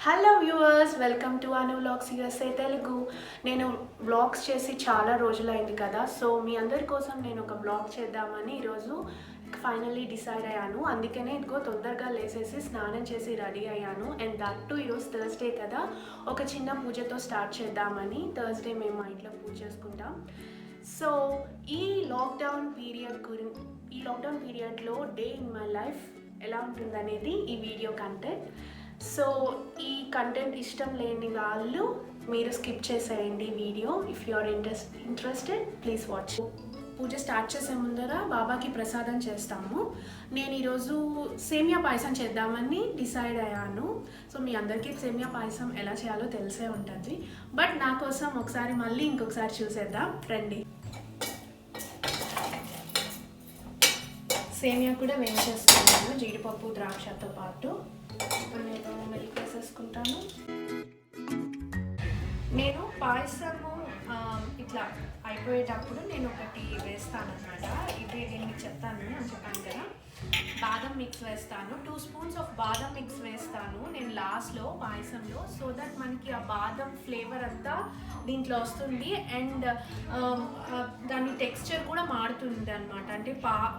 Hello viewers, welcome to Anu vlogs USA Telugu. నేను vlogs చేసి చాలా రోజులైంది కదా, సో మీ అందరి కోసం నేను ఒక వ్లాగ్ చేద్దామని ఈరోజు ఫైనల్లీ డిసైడ్ అయ్యాను. అందుకనే ఇదిగో తొందరగా లేసేసి స్నానం చేసి రెడీ అయ్యాను. అండ్ దట్ టు ఈరోజు థర్స్డే కదా, ఒక చిన్న పూజతో స్టార్ట్ చేద్దామని. థర్స్డే మేము మా ఇంట్లో పూజ చేసుకుంటాం. సో ఈ లాక్డౌన్ పీరియడ్లో డే ఇన్ మై లైఫ్ ఎలా ఉంటుందనేది ఈ వీడియో కంటెంట్. సో ఈ కంటెంట్ ఇష్టం లేని వాళ్ళు మీరు స్కిప్ చేసేయండి video. If you are interested please watch. Puja start చేసే ముందర బాబాకి ప్రసాదం చేస్తాము. నేను ఈరోజు సేమియా పాయసం చేద్దామని డిసైడ్ అయ్యాను. సో మీ అందరికీ సేమియా పాయసం ఎలా చేయాలో తెలిసే ఉంటుంది, బట్ నా కోసం ఒకసారి మళ్ళీ ఇంకొకసారి చూసేద్దాం రండి. సేమియా కూడా వేయించేసుకున్నాను జీడిపప్పు ద్రాక్షతో పాటు. నేను మిల్క్ వేసేసుకుంటాను. నేను పాయసము ఇట్లా అయిపోయేటప్పుడు నేను ఒకటి వేస్తాను అనమాట. ఇది నేను మీకు చెప్తాను అని చెప్పాను కదా, బాదం మిక్స్ వేస్తాను. 2 స్పూన్స్ ఆఫ్ బాదం మిక్స్ వేస్తాను నేను లాస్ట్లో పాయసంలో, సో దట్ మనకి ఆ బాదం ఫ్లేవర్ అంతా దీంట్లో వస్తుంది. అండ్ దాని టెక్స్చర్ కూడా మారుతుంది అనమాట, అంటే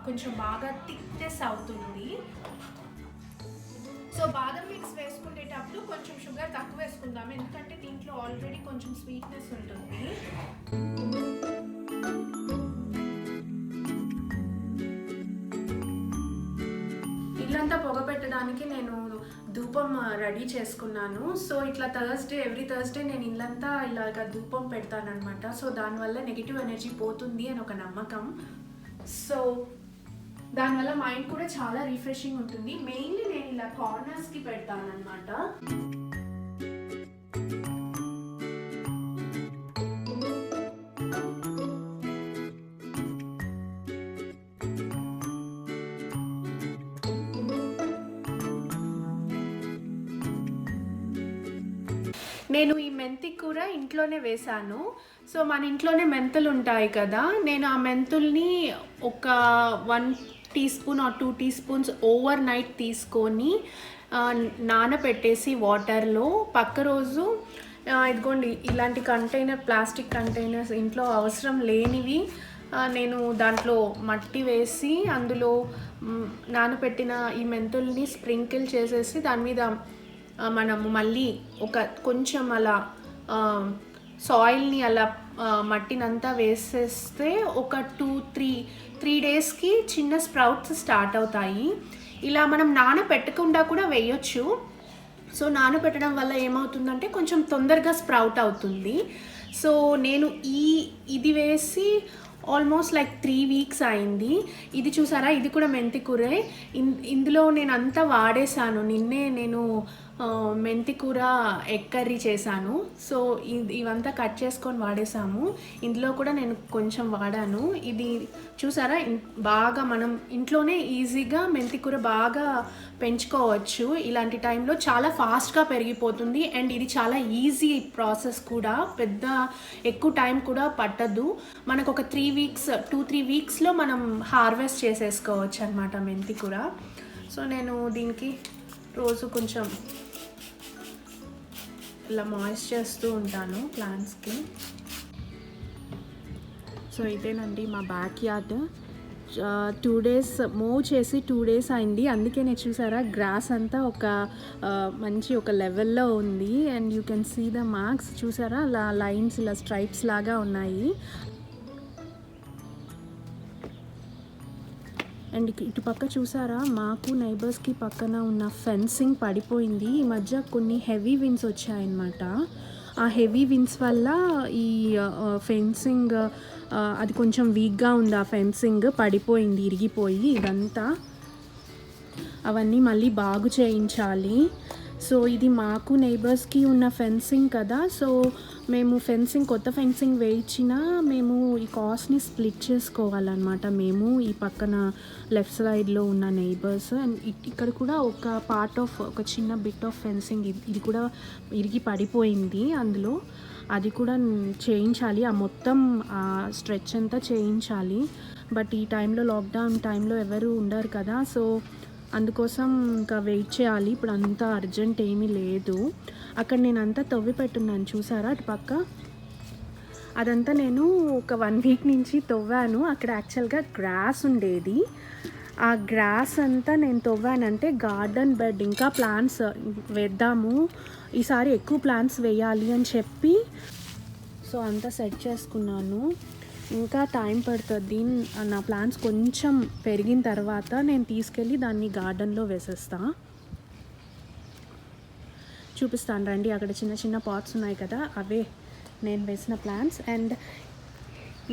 కొంచెం బాగా థిక్నెస్ అవుతుంది. సో బాదం మిక్స్ వేసుకునేటప్పుడు కొంచెం షుగర్ తక్కువ వేసుకుందాం, ఎందుకంటే దీంట్లో ఆల్రెడీ కొంచెం స్వీట్నెస్ ఉంటుంది. ఇల్లంతా పొగ పెట్టడానికి నేను ధూపం రెడీ చేసుకున్నాను. సో ఇట్లా ఎవ్రీ థర్స్డే నేను ఇల్లంతా ఇలాగ ధూపం పెడతానమాట. సో దానివల్ల నెగిటివ్ ఎనర్జీ పోతుంది అని ఒక నమ్మకం. సో దానివల్ల మైండ్ కూడా చాలా రిఫ్రెషింగ్ ఉంటుంది. మెయిన్లీ నేను ఇలా కార్నర్స్కి పెడతాను అనమాట. నేను ఈ మెంతి కూర ఇంట్లోనే వేశాను. సో మన ఇంట్లోనే మెంతులు ఉంటాయి కదా, నేను ఆ మెంతుల్ని ఒక 1 teaspoon or 2 teaspoons overnight తీసుకొని నానబెట్టేసి వాటర్లో, పక్క రోజు ఇదిగోండి ఇలాంటి కంటైనర్, ప్లాస్టిక్ కంటైనర్స్ ఇంట్లో అవసరం లేనివి నేను దాంట్లో మట్టి వేసి అందులో నానబెట్టిన ఈ మెంతుల్ని స్ప్రింకిల్ చేసేసి దాని మీద మనము మళ్ళీ కొంచెం అలా సాయిల్ని అలా మట్టినంతా వేసేస్తే ఒక 2-3 డేస్కి చిన్న స్ప్రౌట్స్ స్టార్ట్ అవుతాయి. ఇలా మనం నానబెట్టకుండా కూడా వేయొచ్చు. సో నానబెట్టడం వల్ల ఏమవుతుందంటే కొంచెం తొందరగా స్ప్రౌట్ అవుతుంది. సో నేను ఇది వేసి ఆల్మోస్ట్ లైక్ 3 వీక్స్ అయింది. ఇది చూసారా, ఇది కూడా మెంతి కూరే. ఇందులో నేను అంతా వాడేసాను. నిన్నే నేను మెంతి కూర ఎగ్ కర్రీ చేశాను. సో ఇవంతా కట్ చేసుకొని వాడేసాము. ఇందులో కూడా నేను కొంచెం వాడాను. ఇది చూసారా, బాగా మనం ఇంట్లోనే ఈజీగా మెంతి కూర బాగా పెంచుకోవచ్చు. ఇలాంటి టైంలో చాలా ఫాస్ట్గా పెరిగిపోతుంది. అండ్ ఇది చాలా ఈజీ ప్రాసెస్ కూడా, ఎక్కువ టైం కూడా పట్టదు. మనకు ఒక 2-3 వీక్స్లో మనం హార్వెస్ట్ చేసేసుకోవచ్చు అనమాట మెంతి కూర. సో నేను దీనికి రోజు కొంచెం ఇలా మాయిస్ట్ చేస్తూ ఉంటాను ప్లాంట్స్కి. సో ఇదేనండి మా బ్యాక్ యార్డ్. 2 డేస్ మూవ్ చేసి 2 డేస్ అయింది. అందుకే నేను చూసారా, గ్రాస్ అంతా మంచి ఒక లెవెల్లో ఉంది. And you can see the marks. చూసారా, అలా లైన్స్, ఇలా స్ట్రైప్స్ లాగా ఉన్నాయి. అండ్ ఇటు పక్క చూసారా, మాకు నైబర్స్కి పక్కన ఉన్న ఫెన్సింగ్ పడిపోయింది. ఈ మధ్య కొన్ని హెవీ విండ్స్ వచ్చాయన్నమాట. ఆ హెవీ విండ్స్ వల్ల ఈ ఫెన్సింగ్ అది కొంచెం వీక్గా ఉంది. ఆ ఫెన్సింగ్ పడిపోయింది, ఇరిగిపోయి. ఇదంతా అవన్నీ మళ్ళీ బాగు చేయించాలి. సో ఇది మాకు నైబర్స్కి ఉన్న ఫెన్సింగ్ కదా, సో మేము కొత్త ఫెన్సింగ్ వేయించినా మేము ఈ కాస్ట్ని స్ప్లిట్ చేసుకోవాలన్నమాట. మేము ఈ పక్కన లెఫ్ట్ సైడ్లో ఉన్న నైబర్స్. అండ్ ఇక్కడ కూడా ఒక చిన్న బిట్ ఆఫ్ ఫెన్సింగ్ ఇది కూడా ఇరిగి పడిపోయింది. అందులో అది కూడా చేయించాలి. ఆ మొత్తం స్ట్రెచ్ అంతా చేయించాలి. బట్ ఈ టైంలో, లాక్డౌన్ టైంలో ఎవరు ఉండరు కదా, సో అందుకోసం ఇంకా వెయిట్ చేయాలి. ఇప్పుడు అంత అర్జెంట్ ఏమీ లేదు. అక్కడ నేను అంతా తవ్వి పెట్టున్నాను చూసారా అటు పక్క. అదంతా నేను ఒక 1 వీక్ నుంచి తవ్వాను. అక్కడ యాక్చువల్గా గ్రాస్ ఉండేది. ఆ గ్రాస్ అంతా నేను తవ్వానంటే గార్డెన్ బెడ్ ఇంకా ప్లాంట్స్ వేద్దాము, ఈసారి ఎక్కువ ప్లాంట్స్ వేయాలి అని చెప్పి సో అంతా సెట్ చేసుకున్నాను. ఇంకా టైం పడుతుంది. నా ప్లాంట్స్ కొంచెం పెరిగిన తర్వాత నేను తీసుకెళ్ళి దాన్ని గార్డెన్లో వేసేస్తా. చూపిస్తాను రండి. అక్కడ చిన్న చిన్న పాట్స్ ఉన్నాయి కదా, అవే నేను వేసిన ప్లాంట్స్. అండ్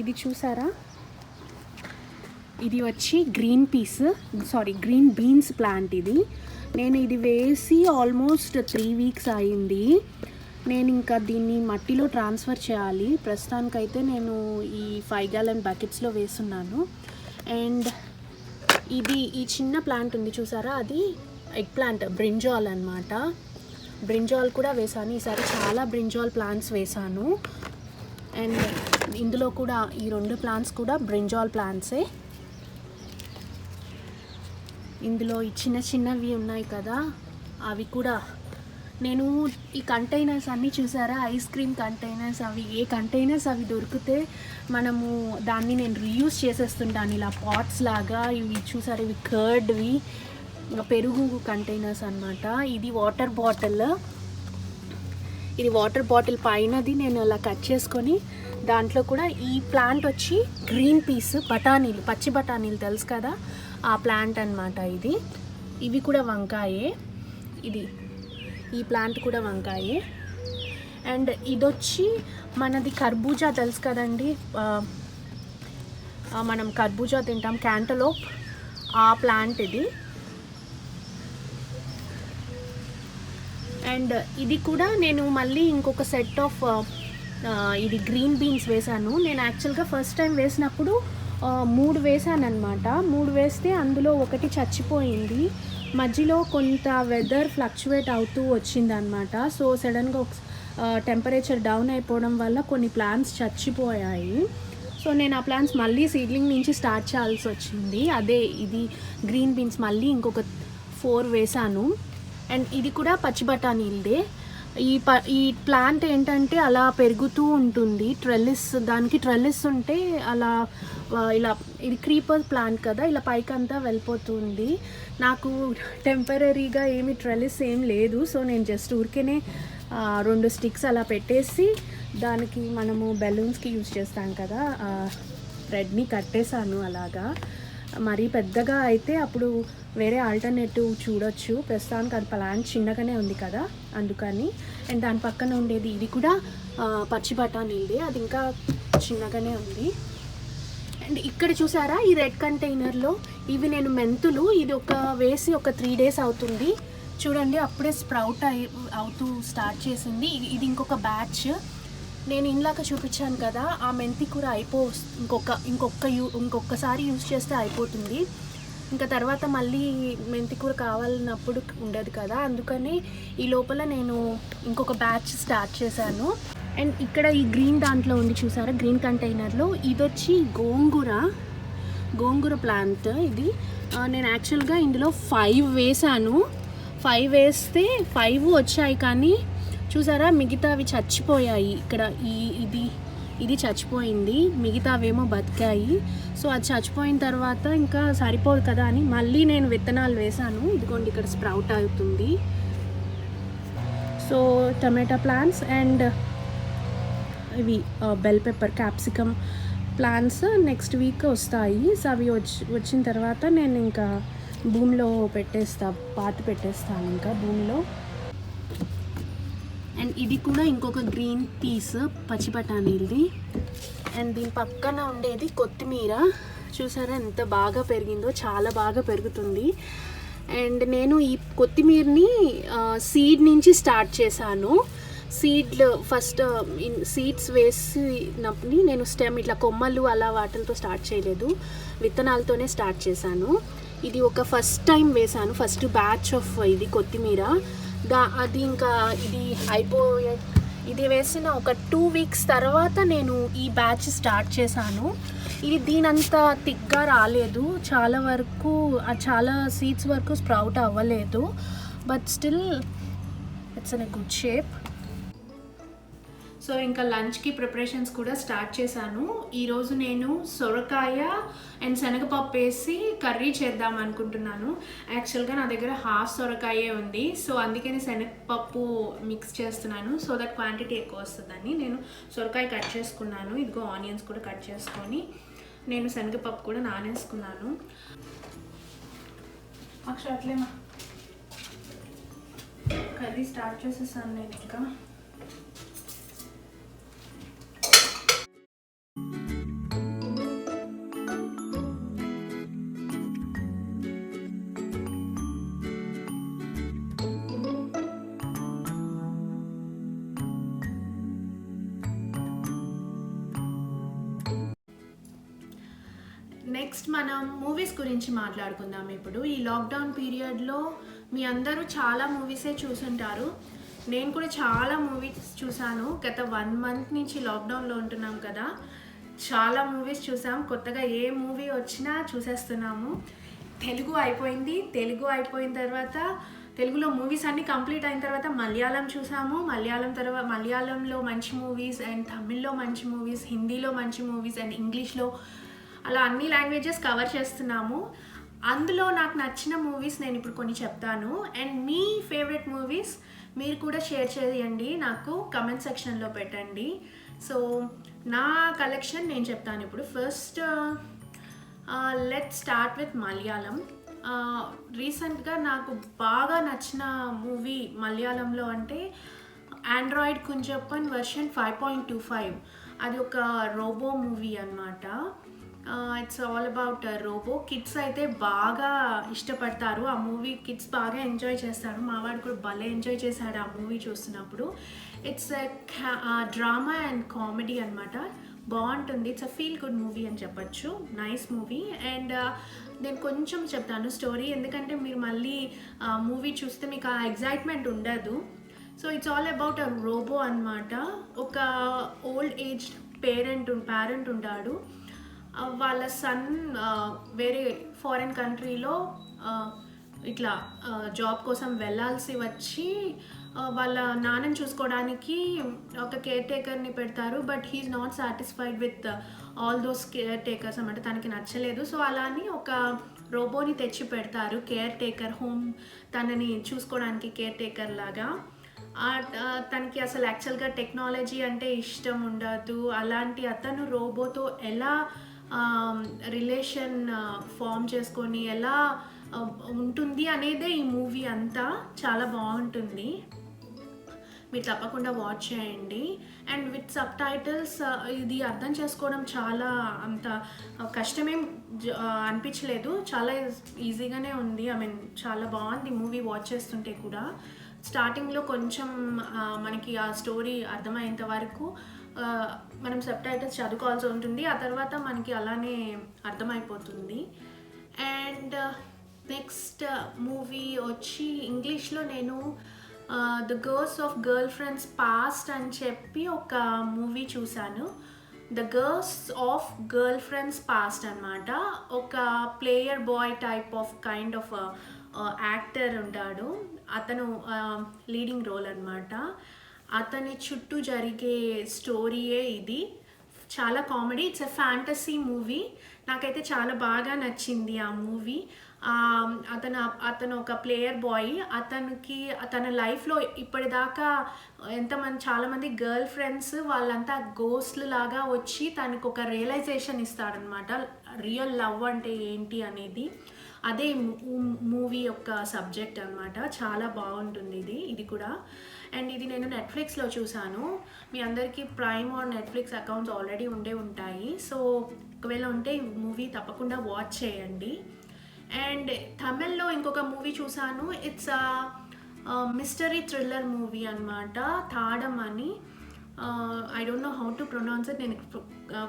ఇది చూసారా, ఇది వచ్చి గ్రీన్ బీన్స్ ప్లాంట్. నేను ఇది వేసి ఆల్మోస్ట్ 3 వీక్స్ అయింది. నేను ఇంకా దీన్ని మట్టిలో ట్రాన్స్ఫర్ చేయాలి. ప్రస్తుతానికైతే నేను ఈ 5 gallon బకెట్స్లో వేస్తున్నాను. అండ్ ఈ చిన్న ప్లాంట్ ఉంది చూసారా, అది ఎగ్ ప్లాంట్, బ్రింజాల్ అన్నమాట. బ్రింజాల్ కూడా వేసాను. ఈసారి చాలా బ్రింజాల్ ప్లాంట్స్ వేసాను. అండ్ ఇందులో కూడా ఈ 2 ప్లాంట్స్ కూడా బ్రింజాల్ ప్లాంట్సే. ఇందులో ఈ చిన్నవి ఉన్నాయి కదా, అవి కూడా నేను ఈ కంటైనర్స్ అన్నీ చూసారా, ఐస్ క్రీమ్ కంటైనర్స్, అవి ఏ కంటైనర్స్ అవి దొరికితే మనము దాన్ని నేను రీయూజ్ చేసేస్తుంటాను ఇలా పాట్స్ లాగా. ఇవి చూసారా, ఇవి కర్డ్వి పెరుగు కంటైనర్స్ అన్నమాట. ఇది వాటర్ బాటిల్ పైనది నేను అలా కట్ చేసుకొని దాంట్లో కూడా ఈ ప్లాంట్ వచ్చి గ్రీన్ పీస్ బఠానీలు, పచ్చి బఠానీలు తెలుసు కదా, ఆ ప్లాంట్ అన్నమాట ఇది. ఇవి కూడా వంకాయే, ఈ ప్లాంట్ కూడా వంకాయే. అండ్ ఇదొచ్చి మనది కర్బూజా తెలుసు కదండి, మనం కర్బూజా తింటాం, క్యాంటలోప్, ఆ ప్లాంట్ ఇది. అండ్ ఇది కూడా నేను మళ్ళీ ఇంకొక సెట్ ఆఫ్ ఇది గ్రీన్ బీన్స్ వేసాను. నేను యాక్చువల్గా ఫస్ట్ టైం వేసినప్పుడు 3 వేసాను అనమాట. 3 వేస్తే అందులో ఒకటి చచ్చిపోయింది. మధ్యలో కొంత వెదర్ ఫ్లక్చువేట్ అవుతూ వచ్చిందనమాట. సో సడన్గా టెంపరేచర్ డౌన్ అయిపోవడం వల్ల కొన్ని ప్లాంట్స్ చచ్చిపోయాయి. సో నేను ఆ ప్లాంట్స్ మళ్ళీ సీడ్లింగ్ నుంచి స్టార్ట్ చేయాల్సి వచ్చింది. అదే ఇది గ్రీన్ బీన్స్ మళ్ళీ ఇంకొక 4 వేసాను. అండ్ ఇది కూడా పచ్చి బఠానీలదే. ఈ ప్లాంట్ ఏంటంటే అలా పెరుగుతూ ఉంటుంది, దానికి ట్రెల్లిస్ ఉంటే అలా ఇలా, ఇది క్రీపర్ ప్లాంట్ కదా, ఇలా పైకంతా వెళ్ళిపోతుంది. నాకు టెంపరీగా ఏమి ట్రెల్లిస్ ఏం లేదు. సో నేను జస్ట్ ఊరికేనే 2 స్టిక్స్ అలా పెట్టేసి దానికి మనము బెలూన్స్కి యూజ్ చేస్తాం కదా, థ్రెడ్ని కట్టేశాను అలాగా. మరీ పెద్దగా అయితే అప్పుడు వేరే ఆల్టర్నేటివ్ చూడొచ్చు. ప్రస్తుతానికి అది ప్లాంట్ చిన్నగానే ఉంది కదా, అందుకని. అండ్ దాని పక్కన ఉండేది ఇది కూడా పచ్చి బఠానీలది, అది ఇంకా చిన్నగానే ఉంది. అండ్ ఇక్కడ చూసారా, ఈ రెడ్ కంటైనర్లో ఇవి నేను మెంతులు, ఇది వేసి ఒక 3 days అవుతుంది చూడండి. అప్పుడే స్ప్రౌట్ అవుతూ స్టార్ట్ చేసింది. ఇది ఇంకొక బ్యాచ్. నేను ఇందాక చూపించాను కదా, ఆ మెంతి కూర ఇంకొకసారి యూజ్ చేస్తే అయిపోతుంది. ఇంకా తర్వాత మళ్ళీ మెంతి కూర కావాలన్నప్పుడు ఉండదు కదా, అందుకని ఈ లోపల నేను ఇంకొక బ్యాచ్ స్టార్ట్ చేశాను. అండ్ ఇక్కడ ఈ గ్రీన్ దాంట్లో ఉంది చూసారా, గ్రీన్ కంటైనర్లో, ఇది వచ్చి గోంగూర ప్లాంట్. ఇది నేను యాక్చువల్గా ఇందులో 5 వేసాను. 5 వేస్తే 5 వచ్చాయి, కానీ చూసారా మిగతావి చచ్చిపోయాయి. ఇక్కడ ఇది చచ్చిపోయింది, మిగతావేమో బతికాయి. సో అది చచ్చిపోయిన తర్వాత ఇంకా సరిపోదు కదా అని మళ్ళీ నేను విత్తనాలు వేసాను. ఇదిగోండి ఇక్కడ స్ప్రౌట్ అవుతుంది. సో టమాటా ప్లాంట్స్ అండ్ ఇవి bell pepper, capsicum plants next week వస్తాయి. సో అవి వచ్చిన తర్వాత నేను ఇంకా భూమిలో పాతి పెట్టేస్తాను ఇంకా భూమిలో. అండ్ ఇది కూడా ఇంకొక గ్రీన్ పీస్, పచ్చి బఠానీలది. అండ్ దీని పక్కన ఉండేది కొత్తిమీర. చూసారా ఎంత బాగా పెరిగిందో, చాలా బాగా పెరుగుతుంది. అండ్ నేను ఈ కొత్తిమీరని సీడ్ నుంచి స్టార్ట్ చేశాను. ఫస్ట్ సీడ్స్ వేసినప్పుడు నేను స్టెమ్ ఇట్లా కొమ్మలు అలా వాటితో స్టార్ట్ చేయలేదు, విత్తనాలతోనే స్టార్ట్ చేశాను. ఇది ఒక ఫస్ట్ టైం వేశాను, ఫస్ట్ బ్యాచ్ ఆఫ్ ఇది కొత్తిమీర. అది ఇంకా ఇది ఇది వేసిన ఒక 2 వీక్స్ తర్వాత నేను ఈ బ్యాచ్ స్టార్ట్ చేశాను. ఇది దీనంత థిక్గా రాలేదు, చాలా సీడ్స్ వరకు స్ప్రౌట్ అవ్వలేదు, but still it's in a good shape. So ఇంకా లంచ్కి ప్రిపరేషన్స్ కూడా స్టార్ట్ చేశాను. ఈరోజు నేను సొరకాయ అండ్ శనగపప్పు వేసి కర్రీ చేద్దాం అనుకుంటున్నాను. యాక్చువల్గా నా దగ్గర హాఫ్ సొరకాయే ఉంది, సో అందుకని శనగపప్పు మిక్స్ చేస్తున్నాను సో దట్ క్వాంటిటీ ఎక్కువ వస్తుందని. నేను సొరకాయ కట్ చేసుకున్నాను, ఇదిగో ఆనియన్స్ కూడా కట్ చేసుకొని నేను శనగపప్పు కూడా నానేసుకున్నాను. అట్లేమా కర్రీ స్టార్ట్ చేసేసాను నేను. ఇంకా నెక్స్ట్ మనం మూవీస్ గురించి మాట్లాడుకుందాం. ఇప్పుడు ఈ లాక్డౌన్ పీరియడ్లో మీ అందరూ చాలా మూవీసే చూసుంటారు. నేను కూడా చాలా మూవీస్ చూశాను. గత 1 మంత్ నుంచి లాక్డౌన్లో ఉంటున్నాం కదా, చాలా మూవీస్ చూసాం. కొత్తగా ఏ మూవీ వచ్చినా చూసేస్తున్నాము. తెలుగు అయిపోయిన తర్వాత తెలుగులో మూవీస్ అన్నీ కంప్లీట్ అయిన తర్వాత మలయాళం చూసాము. మలయాళంలో మంచి మూవీస్ అండ్ తమిళ్లో మంచి మూవీస్, హిందీలో మంచి మూవీస్ అండ్ ఇంగ్లీష్లో, అలా అన్ని లాంగ్వేజెస్ కవర్ చేస్తున్నాము. అందులో నాకు నచ్చిన మూవీస్ నేను ఇప్పుడు కొన్ని చెప్తాను. అండ్ మీ ఫేవరెట్ మూవీస్ మీరు కూడా షేర్ చేయండి, నాకు కమెంట్ సెక్షన్లో పెట్టండి. సో నా కలెక్షన్ నేను చెప్తాను ఇప్పుడు. First let's start with Malayalam. రీసెంట్గా నాకు బాగా నచ్చిన మూవీ మలయాళంలో అంటే ఆండ్రాయిడ్ కుంజప్పన్ వర్షన్ 5.25. అది ఒక రోబో మూవీ అన్నమాట. It's all about robot. Kids అయితే బాగా ఇష్టపడతారు ఆ మూవీ, కిడ్స్ బాగా ఎంజాయ్ చేస్తారు. మావాడు కూడా భలే ఎంజాయ్ చేశాడు ఆ మూవీ చూస్తున్నప్పుడు. ఇట్స్ డ్రామా అండ్ కామెడీ అనమాట, బాగుంటుంది. It's a feel good movie అని చెప్పచ్చు, నైస్ మూవీ. అండ్ నేను కొంచెం చెప్తాను స్టోరీ, ఎందుకంటే మీరు మళ్ళీ మూవీ చూస్తే మీకు ఆ ఎగ్జైట్మెంట్ ఉండదు. So it's all about a robot అనమాట. ఒక ఓల్డ్ ఏజ్ పేరెంట్ ఉంటాడు. వాళ్ళ సన్ వేరే ఫారెన్ కంట్రీలో ఇట్లా జాబ్ కోసం వెళ్ళాల్సి వచ్చి వాళ్ళ నాన్నని చూసుకోవడానికి ఒక కేర్ టేకర్ని పెడతారు. But he's not satisfied with all those caretakers అన్నమాట, తనకి నచ్చలేదు. సో అలాని ఒక రోబోని తెచ్చి పెడతారు, కేర్ టేకర్, హోమ్ తనని చూసుకోవడానికి కేర్ టేకర్ లాగా. తనకి అసలు యాక్చువల్గా టెక్నాలజీ అంటే ఇష్టం ఉండదు. అలాంటి అతను రోబోతో ఎలా రిలేషన్ ఫామ్ చేసుకొని ఎలా ఉంటుంది అనేదే ఈ మూవీ అంతా. చాలా బాగుంటుంది, మీరు తప్పకుండా వాచ్ చేయండి. అండ్ విత్ సబ్ టైటిల్స్ ఇది అర్థం చేసుకోవడం చాలా అంత కష్టమేం అనిపించలేదు, చాలా ఈజీగానే ఉంది. చాలా బాగుంది మూవీ వాచ్ చేస్తుంటే కూడా. స్టార్టింగ్లో కొంచెం మనకి ఆ స్టోరీ అర్థమయ్యేంత వరకు మనం సబ్ టైటిల్స్ చదువుకోవాల్సి ఉంటుంది, ఆ తర్వాత మనకి అలానే అర్థమైపోతుంది. అండ్ నెక్స్ట్ మూవీ వచ్చి ఇంగ్లీష్లో నేను the girls of girlfriends past అని చెప్పి ఒక మూవీ చూశాను. The girls of girlfriends past అనమాట. ఒక player boy type of kind of actor ఉంటాడు, అతను లీడింగ్ రోల్ అనమాట. అతని చుట్టూ జరిగే స్టోరీయే ఇది. చాలా comedy, it's a fantasy movie. నాకైతే చాలా బాగా నచ్చింది ఆ మూవీ. అతను ఒక ప్లేయర్ బాయ్. అతనికి తన లైఫ్లో ఇప్పటిదాకా చాలామంది గర్ల్ ఫ్రెండ్స్ వాళ్ళంతా గోస్ట్లు లాగా వచ్చి తనకు ఒక రియలైజేషన్ ఇస్తాడనమాట, రియల్ లవ్ అంటే ఏంటి అనేది. అదే మూవీ యొక్క సబ్జెక్ట్ అనమాట. చాలా బాగుంటుంది ఇది కూడా. అండ్ ఇది నేను నెట్ఫ్లిక్స్లో చూసాను. మీ అందరికీ Prime or Netflix accounts already ఉంటాయి. సో ఒకవేళ ఉంటే ఈ మూవీ తప్పకుండా వాచ్ చేయండి. అండ్ తమిళ్లో ఇంకొక మూవీ చూసాను. ఇట్స్ మిస్టరీ థ్రిల్లర్ మూవీ అనమాట, తాడం అని. I don't know how to pronounce it. నేను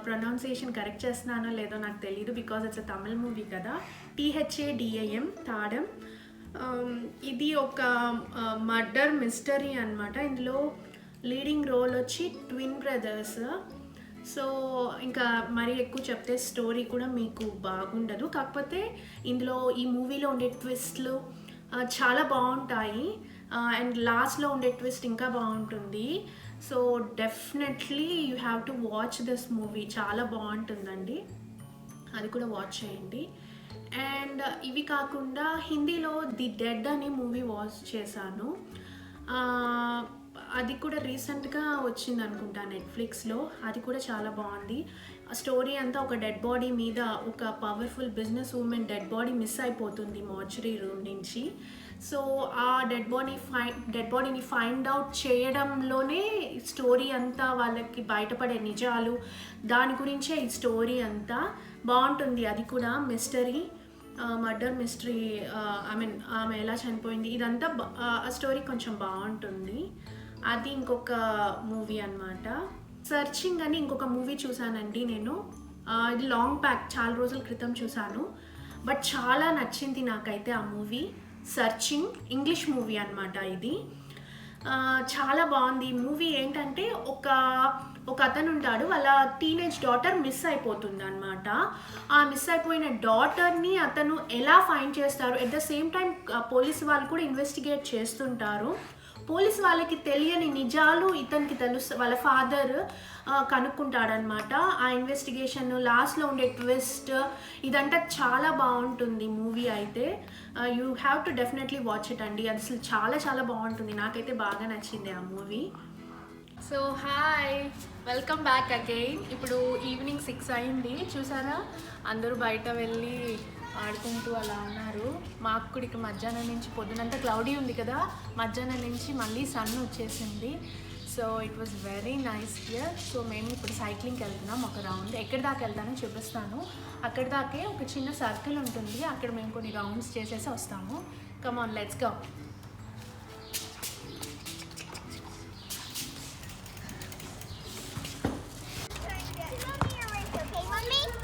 ప్రొనౌన్సియేషన్ కరెక్ట్ చేస్తున్నానో లేదో నాకు తెలియదు, because it's a Tamil movie కదా. THADAM, తాడం. ఇది ఒక మర్డర్ మిస్టరీ అనమాట. ఇందులో లీడింగ్ రోల్ వచ్చి ట్విన్ బ్రదర్స్. సో ఇంకా మరీ ఎక్కువ చెప్తే స్టోరీ కూడా మీకు బాగుండదు. కాకపోతే ఇందులో ఈ మూవీలో ఉండే ట్విస్ట్లు చాలా బాగుంటాయి. అండ్ లాస్ట్లో ఉండే ట్విస్ట్ ఇంకా బాగుంటుంది. So definitely you have to watch this movie. చాలా బాగుంటుందండి, అది కూడా వాచ్ చేయండి. అండ్ ఇవి కాకుండా హిందీలో ది డెడ్ అనే మూవీ వాచ్ చేశాను. అది కూడా రీసెంట్గా వచ్చింది అనుకుంటా నెట్ఫ్లిక్స్లో. అది కూడా చాలా బాగుంది. ఆ స్టోరీ అంతా ఒక డెడ్ బాడీ మీద, ఒక powerful business women dead body miss అయిపోతుంది మార్చురీ రూమ్ నుంచి. సో ఆ డెడ్ బాడీని ఫైండ్ అవుట్ చేయడంలోనే స్టోరీ అంతా, వాళ్ళకి బయటపడే నిజాలు, దాని గురించే ఈ స్టోరీ అంతా బాగుంటుంది. అది కూడా మిస్టరీ, మర్డర్ మిస్టరీ. ఆమె ఎలా చనిపోయింది ఇదంతా ఆ స్టోరీ కొంచెం బాగుంటుంది. అది ఇంకొక మూవీ అన్నమాట. సర్చింగ్ అని ఇంకొక మూవీ చూసానండి నేను. ఇది లాంగ్ బ్యాక్, చాలా రోజుల క్రితం చూసాను, బట్ చాలా నచ్చింది నాకైతే ఆ మూవీ. సర్చింగ్ ఇంగ్లీష్ మూవీ అన్నమాట ఇది. చాలా బాగుంది. ఈ మూవీ ఏంటంటే ఒక అతను ఉంటాడు, వాళ్ళ టీనేజ్ డాటర్ మిస్ అయిపోతుంది అనమాట. ఆ మిస్ అయిపోయిన డాటర్ని అతను ఎలా ఫైండ్ చేస్తారు, at the same time police వాళ్ళు కూడా ఇన్వెస్టిగేట్ చేస్తుంటారు. పోలీసు వాళ్ళకి తెలియని నిజాలు ఇతనికి వాళ్ళ ఫాదర్ కనుక్కుంటాడనమాట. ఆ ఇన్వెస్టిగేషన్, లాస్ట్లో ఉండే ట్విస్ట్, ఇదంతా చాలా బాగుంటుంది మూవీ అయితే. You have to definitely watch it అండి. అది అసలు చాలా చాలా బాగుంటుంది. నాకైతే బాగా నచ్చింది ఆ movie. So hi, welcome back again. ఇప్పుడు ఈవినింగ్ 6 అయింది. చూసారా, అందరూ బయట వెళ్ళి ఆడుకుంటూ అలా ఉన్నారు. మాకు కూడా ఇక్కడ మధ్యాహ్నం నుంచి, పొద్దునంతా క్లౌడీ ఉంది కదా, మధ్యాహ్నం నుంచి మళ్ళీ సన్ వచ్చేసింది. So it was very nice here. So మేము ఇప్పుడు సైక్లింగ్కి వెళ్తున్నాం ఒక రౌండ్. ఎక్కడి దాకా వెళ్తానో చూపిస్తాను. అక్కడి దాకే ఒక చిన్న సర్కిల్ ఉంటుంది, అక్కడ మేము కొన్ని రౌండ్స్ చేసేసి వస్తాము. Come on, let's go.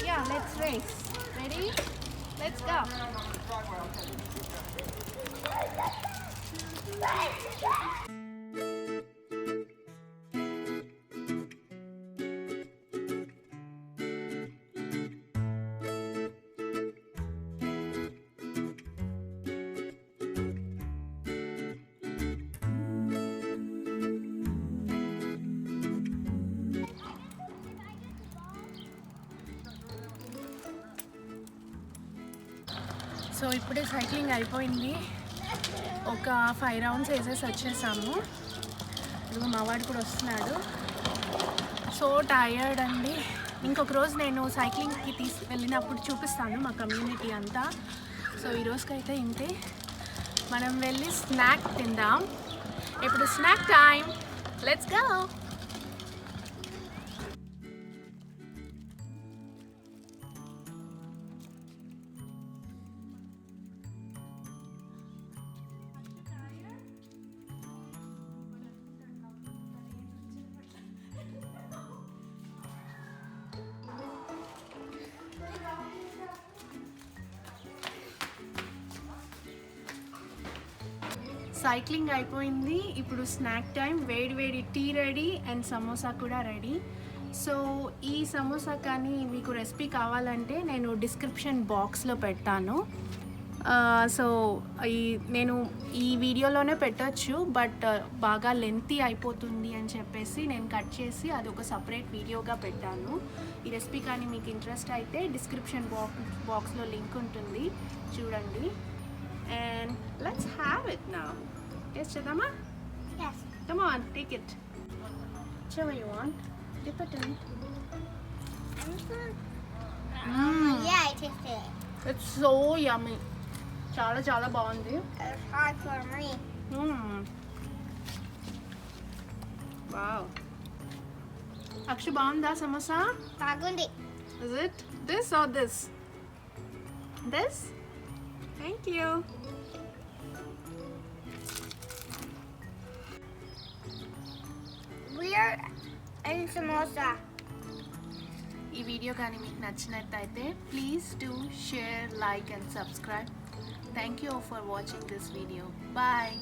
Yeah, let's race. Ready? Let's go. So ఇప్పుడే సైక్లింగ్ అయిపోయింది. ఒక 5 రౌండ్స్ వేసేసి వచ్చేసాము. ఇదిగో మా వాడు కూడా వస్తున్నాడు. సో టయర్డ్ అండి. ఇంకొక రోజు నేను సైక్లింగ్కి వెళ్ళినప్పుడు చూపిస్తాను మా కమ్యూనిటీ అంతా. సో ఈ రోజుకైతే ఇంతే. మనం వెళ్ళి స్నాక్ తిందాం. ఇప్పుడు snack time, let's go. Cycling అయిపోయింది. ఇప్పుడు స్నాక్ టైం. వేడి వేడి టీ రెడీ అండ్ సమోసా కూడా రెడీ. సో ఈ సమోసా కానీ మీకు రెసిపీ కావాలంటే నేను డిస్క్రిప్షన్ బాక్స్లో పెట్టాను. సో నేను ఈ వీడియోలోనే పెట్టచ్చు, బట్ బాగా లెంతీ అయిపోతుంది అని చెప్పేసి నేను కట్ చేసి అది ఒక సపరేట్ వీడియోగా పెట్టాను. ఈ రెసిపీ కానీ మీకు ఇంట్రెస్ట్ అయితే డిస్క్రిప్షన్ బాక్స్లో లింక్ ఉంటుంది, చూడండి. And let's have it now. Yes, Chidama? Yes. Come on, take it. Whichever you want. Dip it in. Yeah, I tasted it. It's so yummy. Chala chala bagundi. It's hard for me. Wow. Akshu, bagunda samosa? Bagundi. Is it this or this? This? Thank you. We are in samosa. ఈ video కానీ మీకు నచ్చినట్టయితే please do share, like and subscribe. Thank you for watching this video. Bye.